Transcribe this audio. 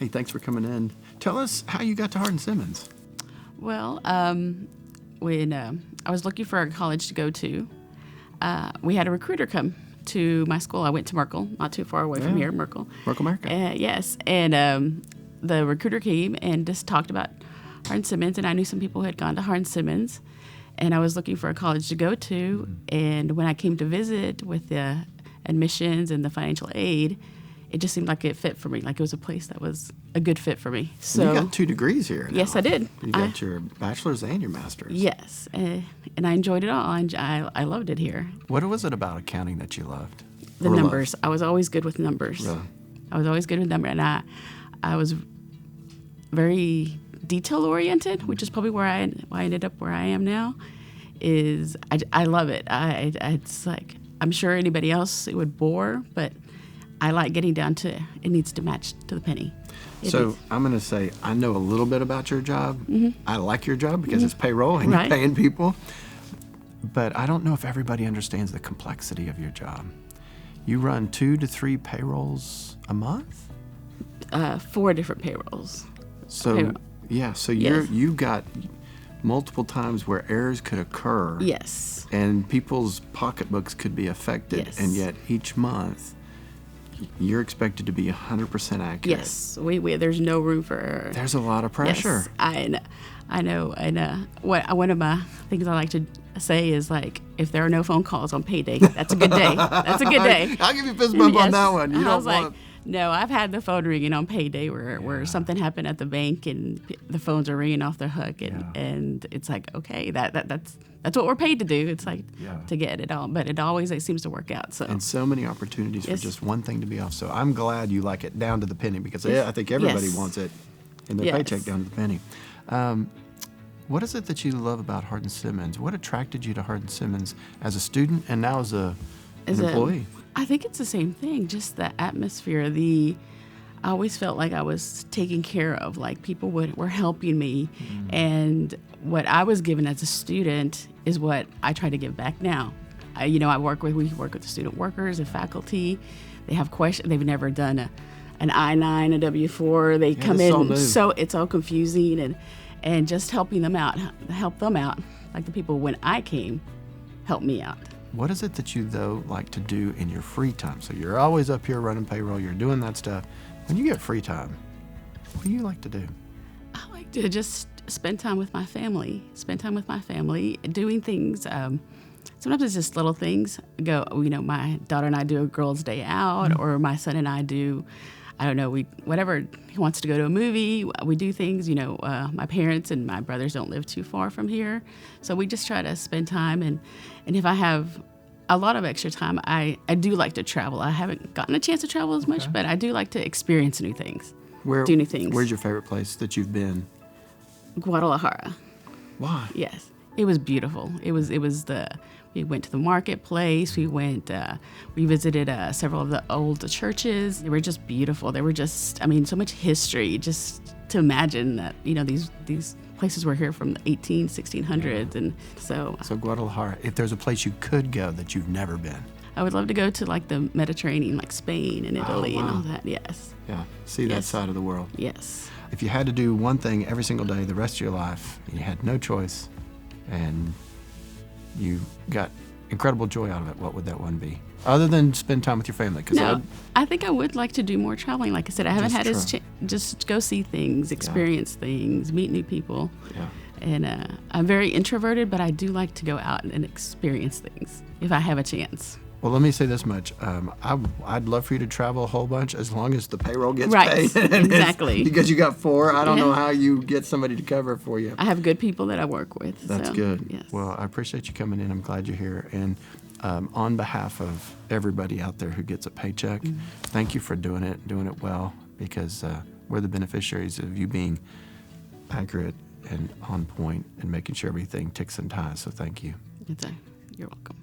Hey, thanks for coming in. Tell us how you got to Hardin-Simmons. Well, when I was looking for a college to go to, we had a recruiter come to my school. I went to Merkel, not too far away from here, Merkel. Merkel, America. Yes, and the recruiter came and just talked about Hardin-Simmons, and I knew some people who had gone to Hardin-Simmons, and I was looking for a college to go to, and when I came to visit with the admissions and the financial aid, it just seemed like it fit for me, like it was a place that was a good fit for me. So you got 2 degrees here now. Yes, I did. You got your bachelor's and your master's. Yes, and I enjoyed it all. I loved it here. What was it about accounting that you loved? The numbers. I was always good with numbers. Really? I was always good with numbers, and I was very detail-oriented, which is probably why I ended up where I am now. I love it. It's like, I'm sure anybody else it would bore, but I like getting down to it needs to match to the penny. So I'm going to say I know a little bit about your job. I like your job because it's payroll and you're paying people. But I don't know if everybody understands the complexity of your job. You run 2 to 3 payrolls a month? 4 different payrolls. So so you've got multiple times where errors could occur. Yes. And people's pocketbooks could be affected. Yes. And yet each month you're expected to be 100% accurate. Yes, we there's no room for error. There's a lot of pressure. Yes, I know. And one of my things I like to say is, like, if there are no phone calls on payday, that's a good day. That's a good day. I'll give you a fist bump on that one. You I don't was like, no, I've had the phone ringing on payday where something happened at the bank and the phones are ringing off the hook, and it's like, okay, that's what we're paid to do. It's like to get it all, but it seems to work out. So and so many opportunities for just one thing to be off. So I'm glad you like it down to the penny, because I think everybody wants it in their paycheck down to the penny. What is it that you love about Hardin-Simmons? What attracted you to Hardin-Simmons as a student and now as an employee? I think it's the same thing, just the atmosphere. I always felt like I was taken care of, like people were helping me. And what I was given as a student is what I try to give back now. We work with the student workers and faculty. They have questions. They've never done an I-9, a W-4. They come in, so it's all confusing, and just helping them out, like the people when I came helped me out. What is it that you, though, like to do in your free time? So you're always up here running payroll, you're doing that stuff. When you get free time, what do you like to do? I like to just spend time with my family, doing things. Sometimes it's just little things. My daughter and I do a girls' day out, or my son and I do, I don't know, whatever he wants to go to a movie, we do things. My parents and my brothers don't live too far from here, so we just try to spend time. And if I have a lot of extra time, I do like to travel. I haven't gotten a chance to travel as much, but I do like to experience new things, do new things. Where's your favorite place that you've been? Guadalajara. Why? Yes, it was beautiful. We went to the marketplace. We visited several of the old churches. They were just beautiful. They were just, so much history. Just to imagine that, these places were here from the 1600s, and so. So Guadalajara. If there's a place you could go that you've never been, I would love to go to like the Mediterranean, like Spain and Italy and all that. Yes. Yeah. See that side of the world. Yes. If you had to do one thing every single day the rest of your life, and you had no choice, and you got incredible joy out of it, what would that one be? Other than spend time with your family? I think I would like to do more traveling. Like I said, I haven't had just go see things, experience things, meet new people. Yeah. And I'm very introverted, but I do like to go out and experience things if I have a chance. Well, let me say this much. I'd love for you to travel a whole bunch as long as the payroll gets paid. Exactly. Because you got 4. I don't know how you get somebody to cover it for you. I have good people that I work with. That's good. Yes. Well, I appreciate you coming in. I'm glad you're here. And on behalf of everybody out there who gets a paycheck, thank you for doing it well, because we're the beneficiaries of you being accurate and on point and making sure everything ticks and ties. So thank you. You're welcome.